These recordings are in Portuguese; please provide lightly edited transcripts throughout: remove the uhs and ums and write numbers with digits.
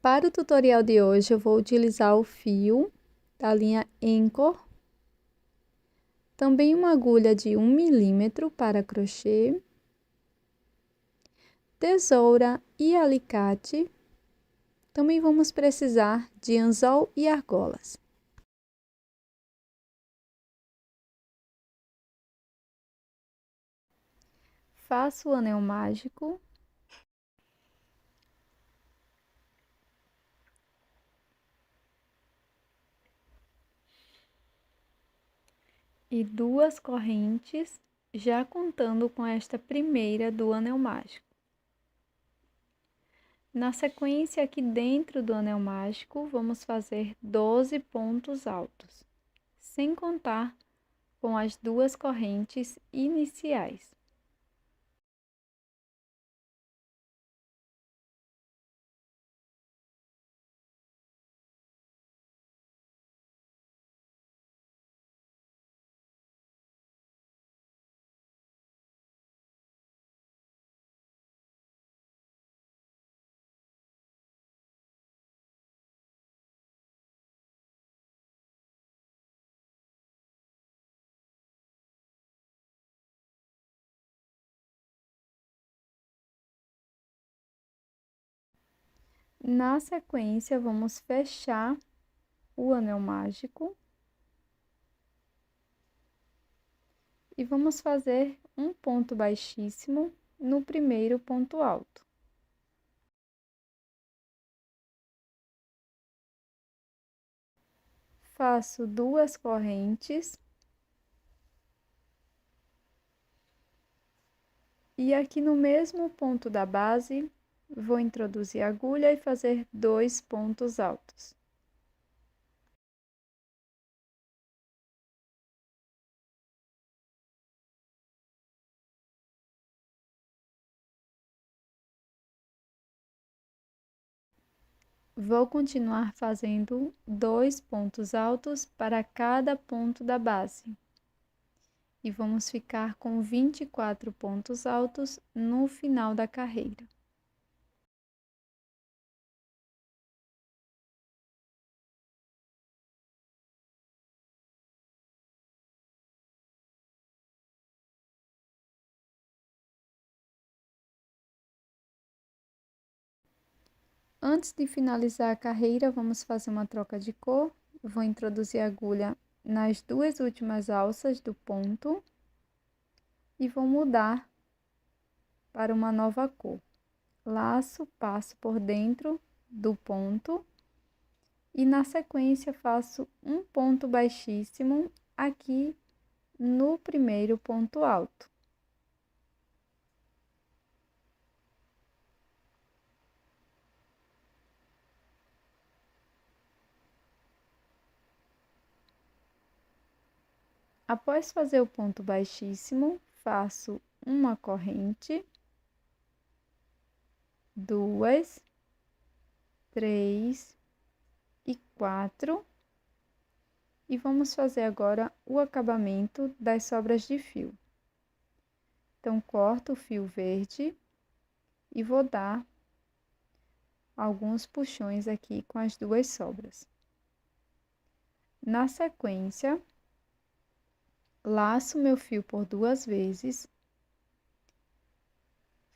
Para o tutorial de hoje, eu vou utilizar o fio da linha Anchor, também uma agulha de 1 milímetro para crochê, tesoura e alicate. Também vamos precisar de anzol e argolas. Faço o anel mágico. E 2 correntes, já contando com esta primeira do anel mágico. Na sequência, aqui dentro do anel mágico, vamos fazer 12 pontos altos, sem contar com as 2 correntes iniciais. Na sequência, vamos fechar o anel mágico e vamos fazer um ponto baixíssimo no primeiro ponto alto. Faço 2 correntes e aqui no mesmo ponto da base, vou introduzir a agulha e fazer 2 pontos altos. Vou continuar fazendo 2 pontos altos para cada ponto da base. E vamos ficar com 24 pontos altos no final da carreira. Antes de finalizar a carreira, vamos fazer uma troca de cor. Vou introduzir a agulha nas 2 últimas alças do ponto e vou mudar para uma nova cor. Laço, passo por dentro do ponto e na sequência faço um ponto baixíssimo aqui no primeiro ponto alto. Após fazer o ponto baixíssimo, faço uma corrente, 2, 3 e 4. E vamos fazer agora o acabamento das sobras de fio. Então, corto o fio verde e vou dar alguns puxões aqui com as 2 sobras. Na sequência, laço meu fio por 2 vezes,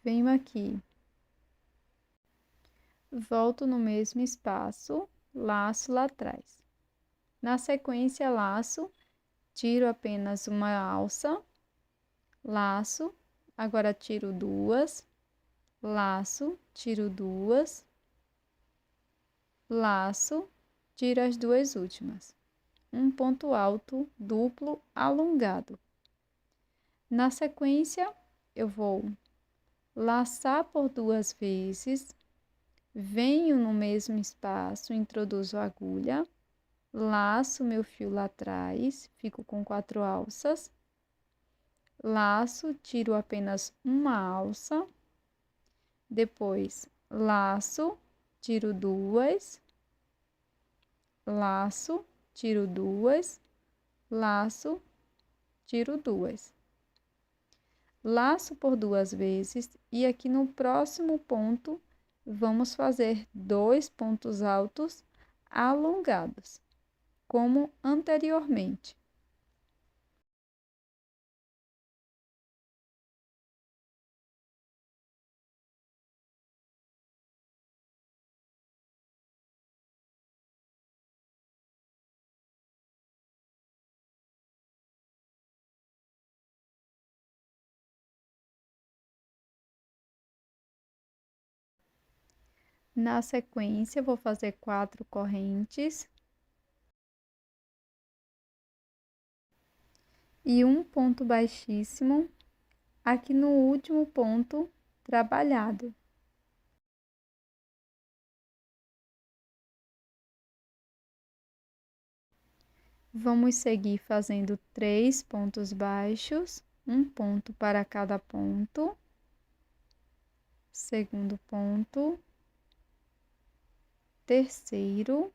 venho aqui, volto no mesmo espaço, laço lá atrás. Na sequência, laço, tiro apenas uma alça, laço, agora tiro 2, laço, tiro 2, laço, tiro as 2 últimas. Um ponto alto duplo alongado. Na sequência, eu vou laçar por 2 vezes, venho no mesmo espaço, introduzo a agulha, laço meu fio lá atrás, fico com 4 alças, laço, tiro apenas uma alça, depois laço, tiro 2, laço, tiro 2, laço, tiro 2. Laço por 2 vezes e aqui no próximo ponto vamos fazer 2 pontos altos alongados, como anteriormente. Na sequência, vou fazer 4 correntes e um ponto baixíssimo aqui no último ponto trabalhado. Vamos seguir fazendo 3 pontos baixos, um ponto para cada ponto, segundo ponto, terceiro,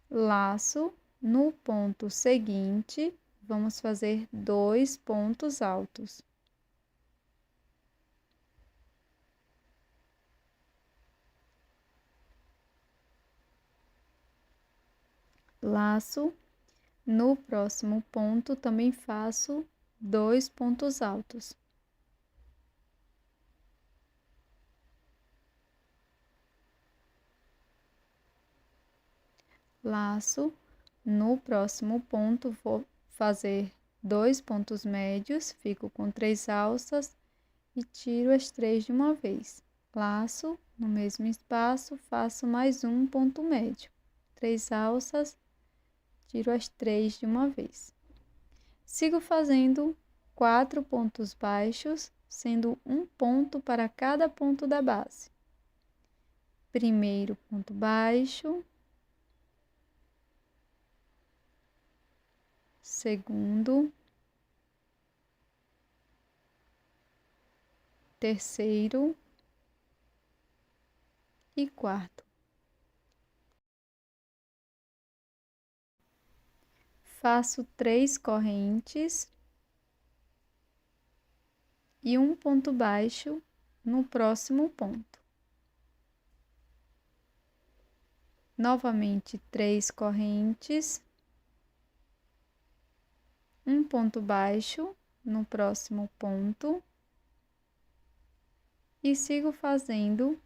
laço. No ponto seguinte, vamos fazer 2 pontos altos. Laço. No próximo ponto, também faço 2 pontos altos. Laço. No próximo ponto, vou fazer 2 pontos médios, fico com 3 alças e tiro as 3 de uma vez. Laço, no mesmo espaço, faço mais um ponto médio. 3 alças, tiro as 3 de uma vez. Sigo fazendo 4 pontos baixos, sendo um ponto para cada ponto da base. Primeiro ponto baixo, segundo, terceiro e quarto. Faço 3 correntes e um ponto baixo no próximo ponto. Novamente 3 correntes, um ponto baixo no próximo ponto e sigo fazendo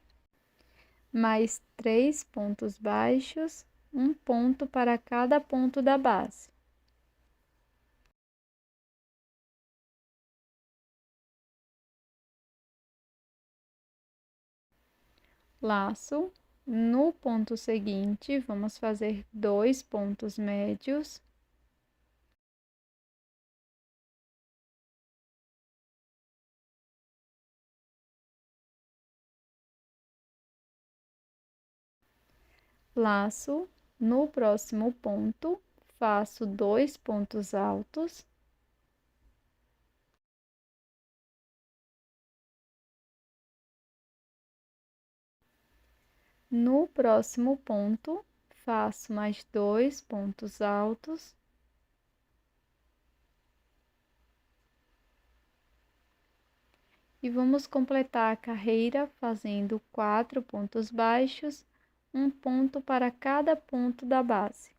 mais 3 pontos baixos, um ponto para cada ponto da base. Laço. No ponto seguinte, vamos fazer 2 pontos médios. Laço. No próximo ponto, faço 2 pontos altos. No próximo ponto, faço mais 2 pontos altos. E vamos completar a carreira fazendo 4 pontos baixos, um ponto para cada ponto da base.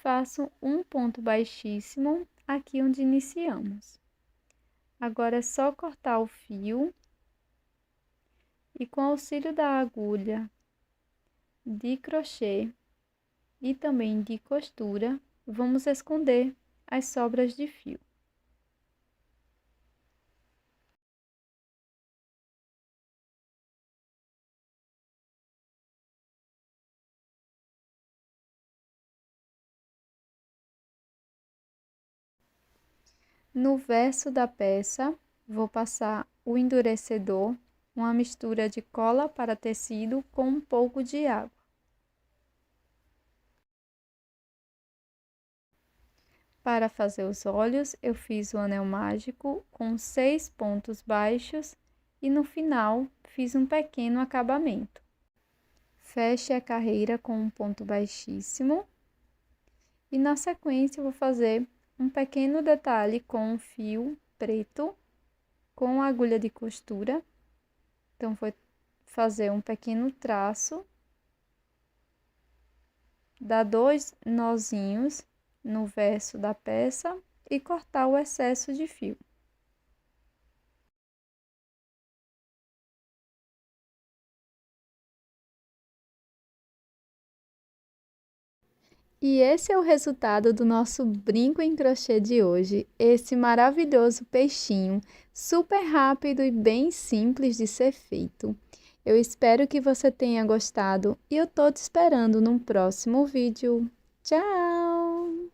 Faço um ponto baixíssimo aqui onde iniciamos. Agora é só cortar o fio e com auxílio da agulha de crochê e também de costura, vamos esconder as sobras de fio. No verso da peça, vou passar o endurecedor, uma mistura de cola para tecido com um pouco de água. Para fazer os olhos, eu fiz o anel mágico com 6 pontos baixos e no final fiz um pequeno acabamento. Feche a carreira com um ponto baixíssimo e na sequência eu vou fazer um pequeno detalhe com um fio preto com agulha de costura. Então, vou fazer um pequeno traço, dar 2 nozinhos no verso da peça e cortar o excesso de fio. E esse é o resultado do nosso brinco em crochê de hoje, esse maravilhoso peixinho, super rápido e bem simples de ser feito. Eu espero que você tenha gostado e eu tô te esperando num próximo vídeo. Tchau!